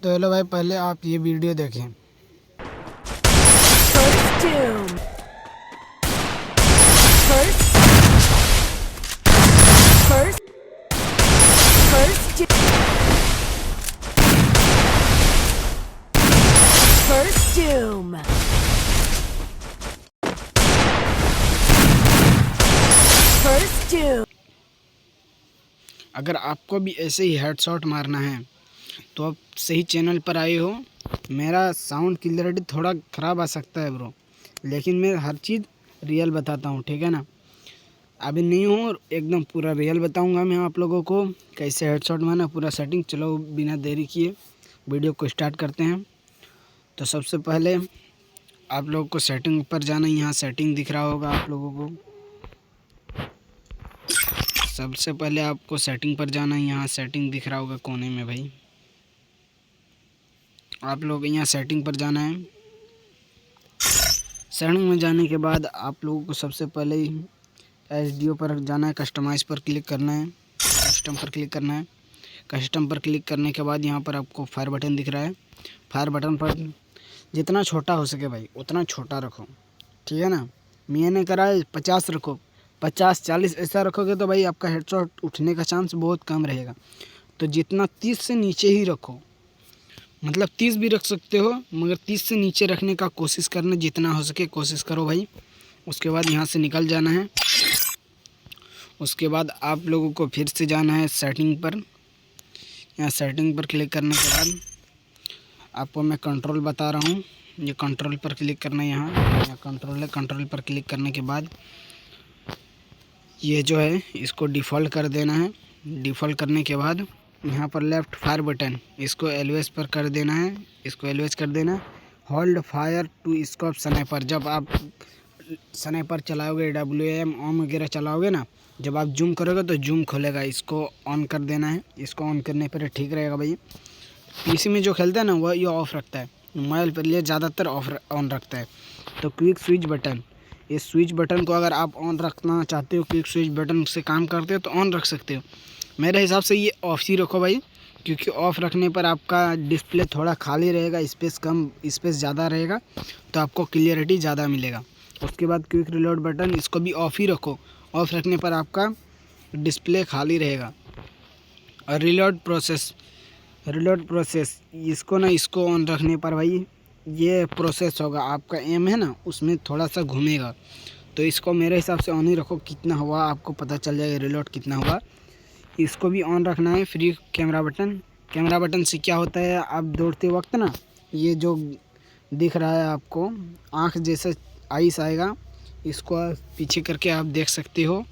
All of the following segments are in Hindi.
तो हेलो भाई, पहले आप ये वीडियो देखें। First Doom. First. First. First. First Doom. First Doom. अगर आपको भी ऐसे ही हेडशॉट मारना है तो आप सही चैनल पर आए हो। मेरा साउंड क्लियरिटी थोड़ा ख़राब आ सकता है ब्रो, लेकिन मैं हर चीज़ रियल बताता हूँ, ठीक है ना। अभी नहीं हूँ, एकदम पूरा रियल बताऊँगा मैं आप लोगों को कैसे हेडशॉट मारना, पूरा सेटिंग। चलो बिना देरी किए वीडियो को स्टार्ट करते हैं। तो सबसे पहले आप लोगों को सेटिंग पर जाना है। यहाँ सेटिंग दिख रहा होगा आप लोगों को। सबसे पहले आपको सेटिंग पर जाना है। यहाँ सेटिंग दिख रहा होगा कोने में भाई, आप लोग यहाँ सेटिंग पर जाना है। सेटिंग में जाने के बाद आप लोगों को सबसे पहले एचडीओ पर जाना है, कस्टमाइज़ पर क्लिक करना है, कस्टम पर क्लिक करना है। कस्टम पर क्लिक करने के बाद यहाँ पर आपको फायर बटन दिख रहा है। फायर बटन पर जितना छोटा हो सके भाई उतना छोटा रखो, ठीक है ना। मैंने करा है 50 रखो, 50-40 ऐसा रखोगे तो भाई आपका हेडशॉट उठने का चांस बहुत कम रहेगा। तो जितना 30 से नीचे ही रखो, मतलब 30 भी रख सकते हो, मगर 30 से नीचे रखने का कोशिश करना, जितना हो सके कोशिश करो भाई। उसके बाद यहाँ से निकल जाना है। उसके बाद आप लोगों को फिर से जाना है सेटिंग पर। यहाँ सेटिंग पर क्लिक करने के बाद आपको मैं कंट्रोल बता रहा हूँ, ये कंट्रोल पर क्लिक करना है। यहाँ कंट्रोल है, कंट्रोल पर क्लिक करने के बाद ये जो है इसको डिफ़ॉल्ट कर देना है। डिफ़ॉल्ट करने के बाद यहाँ पर लेफ़्ट फायर बटन, इसको एलवेस पर कर देना है, इसको एलवेस कर देना है। Hold fire to scope sniper, जब आप स्नाइपर चलाओगे, WAM ऑन वगैरह चलाओगे ना, जब आप जूम करोगे तो जूम खोलेगा, इसको ऑन कर देना है। इसको ऑन करने पर ठीक रहेगा भाई। पीसी में जो खेलता है ना वह ये ऑफ़ रखता है, मोबाइल पर लिए ज़्यादातर ऑफ ऑन रखता है। तो क्विक स्विच बटन, इस स्विच बटन को अगर आप ऑन रखना चाहते हो, क्विक स्विच बटन से काम करते हो तो ऑन रख सकते हो। मेरे हिसाब से ये ऑफ ही रखो भाई, क्योंकि ऑफ़ रखने पर आपका डिस्प्ले थोड़ा खाली रहेगा, स्पेस कम, स्पेस ज़्यादा रहेगा, तो आपको क्लियरिटी ज़्यादा मिलेगा। उसके बाद क्विक रिलोड बटन, इसको भी ऑफ़ ही रखो। ऑफ़ रखने पर आपका डिस्प्ले खाली रहेगा। और रिलोड प्रोसेस इसको ना, इसको ऑन रखने पर भाई ये प्रोसेस होगा, आपका एम है ना उसमें थोड़ा सा घूमेगा, तो इसको मेरे हिसाब से ऑन ही रखो। कितना हुआ आपको पता चल जाएगा, रिलोड कितना हुआ। इसको भी ऑन रखना है। Free camera button, camera button से क्या होता है, आप दौड़ते वक्त ना ये जो दिख रहा है आपको आँख जैसे आइस आएगा, इसको पीछे करके आप देख सकते हो।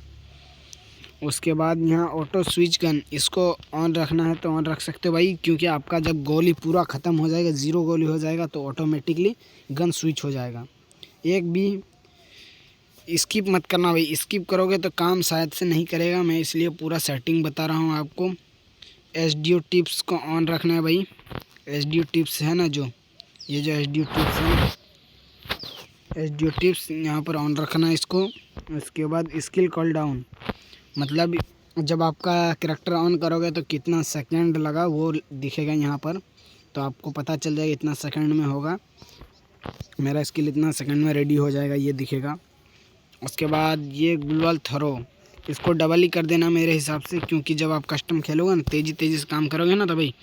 उसके बाद यहाँ ऑटो स्विच गन, इसको ऑन रखना है तो ऑन रख सकते हो भाई, क्योंकि आपका जब गोली पूरा ख़त्म हो जाएगा, 0 गोली हो जाएगा, तो ऑटोमेटिकली गन स्विच हो जाएगा। एक भी स्किप मत करना भाई, स्किप करोगे तो काम शायद से नहीं करेगा। मैं इसलिए पूरा सेटिंग बता रहा हूँ आपको। एचडीओ टिप्स को ऑन रखना है भाई। एचडीओ टिप्स है ना, जो ये जो एचडीओ टिप्स है, एचडीओ टिप्स यहाँ पर ऑन रखना है इसको। उसके बाद स्किल कॉल डाउन, मतलब जब आपका करैक्टर ऑन करोगे तो कितना सेकंड लगा वो दिखेगा यहाँ पर, तो आपको पता चल जाएगा इतना सेकंड में होगा, मेरा स्किल इतना सेकंड में रेडी हो जाएगा, ये दिखेगा। उसके बाद ये ग्लोबल थ्रो, इसको डबल ही कर देना मेरे हिसाब से, क्योंकि जब आप कस्टम खेलोगे ना, तेज़ी से काम करोगे ना, तो भाई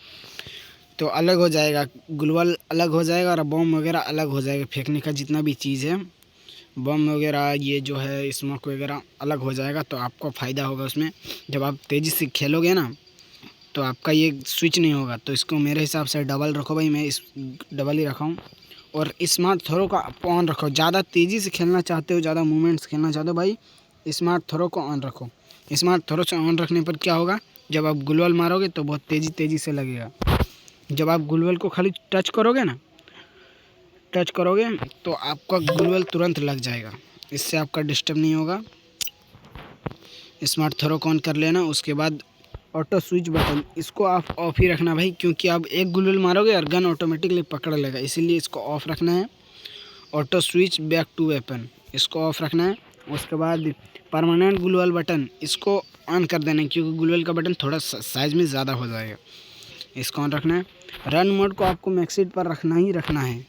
तो अलग हो जाएगा, ग्लोबल अलग हो जाएगा और बॉम्ब वगैरह अलग हो जाएगा। फेंकने का जितना भी चीज़ है, बम वगैरह, ये जो है स्मोक वगैरह अलग हो जाएगा, तो आपको फ़ायदा होगा उसमें। जब आप तेज़ी से खेलोगे ना तो आपका ये स्विच नहीं होगा, तो इसको मेरे हिसाब से डबल रखो भाई। मैं इस डबल ही रखा हूँ। और स्मार्ट थ्रो का ऑन रखो, ज़्यादा तेज़ी से खेलना चाहते हो, ज़्यादा मूवमेंट्स खेलना चाहते हो भाई, स्मार्ट थ्रो को ऑन रखो। स्मार्ट थ्रो से ऑन रखने पर क्या होगा, जब आप ग्लोबल मारोगे तो बहुत तेज़ी से लगेगा। जब आप ग्लोबल को खाली टच करोगे ना, टच करोगे तो आपका ग्लोबल तुरंत लग जाएगा, इससे आपका डिस्टर्ब नहीं होगा। स्मार्ट थ्रो को ऑन कर लेना। उसके बाद ऑटो स्विच बटन, इसको आप ऑफ ही रखना भाई, क्योंकि आप एक ग्लोबल मारोगे और गन ऑटोमेटिकली पकड़ लेगा, इसीलिए इसको ऑफ रखना है। Auto switch back to weapon, इसको ऑफ रखना है। उसके बाद परमानेंट ग्लोबल बटन, इसको ऑन कर देना है, क्योंकि ग्लोबल का बटन थोड़ा साइज़ में ज़्यादा हो जाएगा, इसको ऑन रखना है। रन मोड को आपको मैक्सिट पर रखना ही रखना है।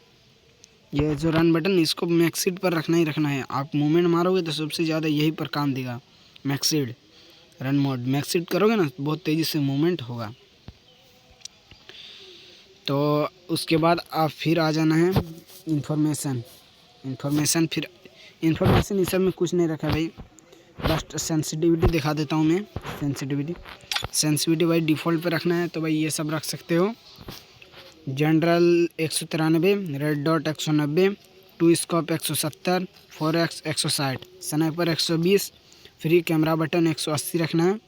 ये जो रन बटन इसको मैक्सिट पर रखना ही रखना है। आप मूवमेंट मारोगे तो सबसे ज़्यादा यही पर काम देगा, मैक्सिट। रन मोड मैक्सिट करोगे ना बहुत तेज़ी से मूवमेंट होगा। तो उसके बाद आप फिर आ जाना है इंफॉर्मेशन। फिर इंफॉर्मेशन इस सब में कुछ नहीं रखा भाई, बस सेंसिटिविटी दिखा देता हूँ मैं। सेंसिटिविटी भाई डिफ़ॉल्ट पे रखना है, तो भाई ये सब रख सकते हो। General 193, red dot 190, two scope 170, 4x 160, sniper 120, free camera button 180 रखना है।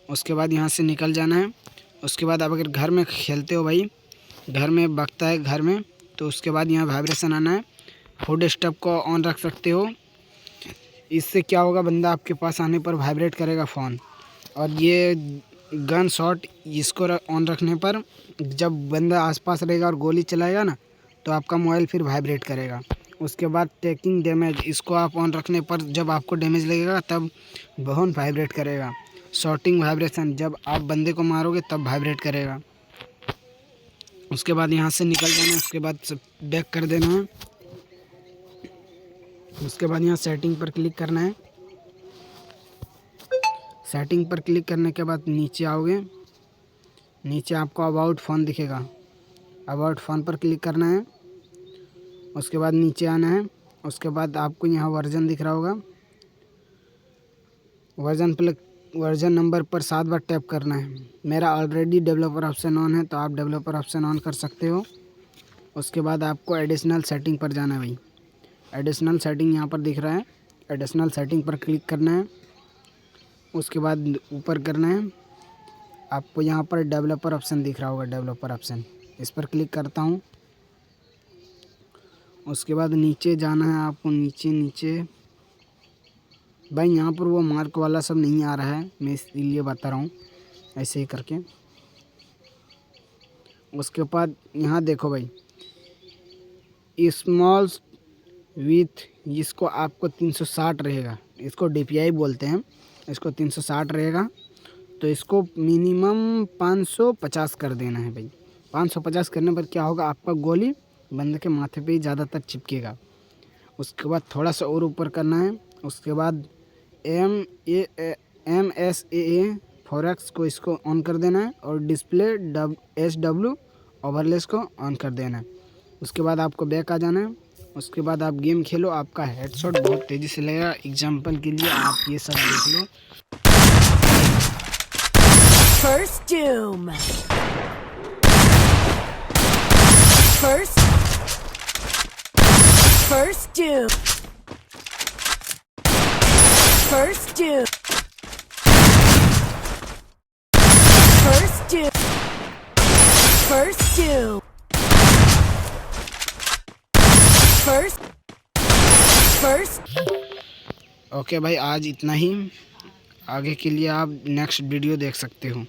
उसके बाद यहाँ से निकल जाना है। उसके बाद आप अगर घर में खेलते हो भाई, घर में बगता है घर में, तो उसके बाद यहाँ वाइब्रेशन आना है। फुट स्टेप को ऑन रख सकते हो। इससे क्या होगा, बंदा आपके पास आने पर वाइब्रेट करेगा फ़ोन। और ये गन शॉट इसको ऑन रखने पर जब बंदा आसपास रहेगा और गोली चलाएगा ना, तो आपका मोबाइल फिर वाइब्रेट करेगा। उसके बाद टेकिंग डैमेज, इसको आप ऑन रखने पर जब आपको डैमेज लगेगा तब बहुत वाइब्रेट करेगा। शॉटिंग वाइब्रेशन, जब आप बंदे को मारोगे तब वाइब्रेट करेगा। उसके बाद यहाँ से निकल जाना है। उसके बाद बैक कर देना है। उसके बाद यहाँ सेटिंग पर क्लिक करना है। सेटिंग पर क्लिक करने के बाद नीचे आओगे, नीचे आपको अबाउट फ़ोन दिखेगा, अबाउट फ़ोन पर क्लिक करना है। उसके बाद नीचे आना है। उसके बाद आपको यहाँ वर्जन दिख रहा होगा, वर्जन नंबर पर 7 बार टैप करना है। मेरा ऑलरेडी डेवलपर ऑप्शन ऑन है, तो आप डेवलपर ऑप्शन ऑन कर सकते हो। उसके बाद आपको एडिशनल सेटिंग पर जाना है भाई। एडिशनल सेटिंग यहाँ पर दिख रहा है, एडिशनल सेटिंग पर क्लिक करना है। उसके बाद ऊपर करना है। आपको यहाँ पर डेवलपर ऑप्शन दिख रहा होगा, डेवलपर ऑप्शन, इस पर क्लिक करता हूँ। उसके बाद नीचे जाना है आपको, नीचे भाई यहाँ पर वो मार्क वाला सब नहीं आ रहा है, मैं इसलिए बता रहा हूँ ऐसे ही करके। उसके बाद यहाँ देखो भाई, स्मॉल विथ, इसको आपको 360 रहेगा, इसको DPI बोलते हैं, इसको 360 रहेगा। तो इसको मिनिमम 550 कर देना है भाई। 550 करने पर क्या होगा, आपका गोली बंदे के माथे पे ही ज़्यादातर चिपकेगा। उसके बाद थोड़ा सा और ऊपर करना है। उसके बाद MSAA 4x को इसको ऑन कर देना है, और डिस्प्ले SW ओवरलेस को ऑन कर देना है। उसके बाद आपको बैक आ जाना है। उसके बाद आप गेम खेलो, आपका हेडशॉट बहुत तेज़ी से लगेगा। एग्जांपल के लिए आप ये सब देख लो। First Doom. First Doom. First Doom. First Doom. First Doom. First. Okay भाई, आज इतना ही। आगे के लिए आप नेक्स्ट वीडियो देख सकते हो।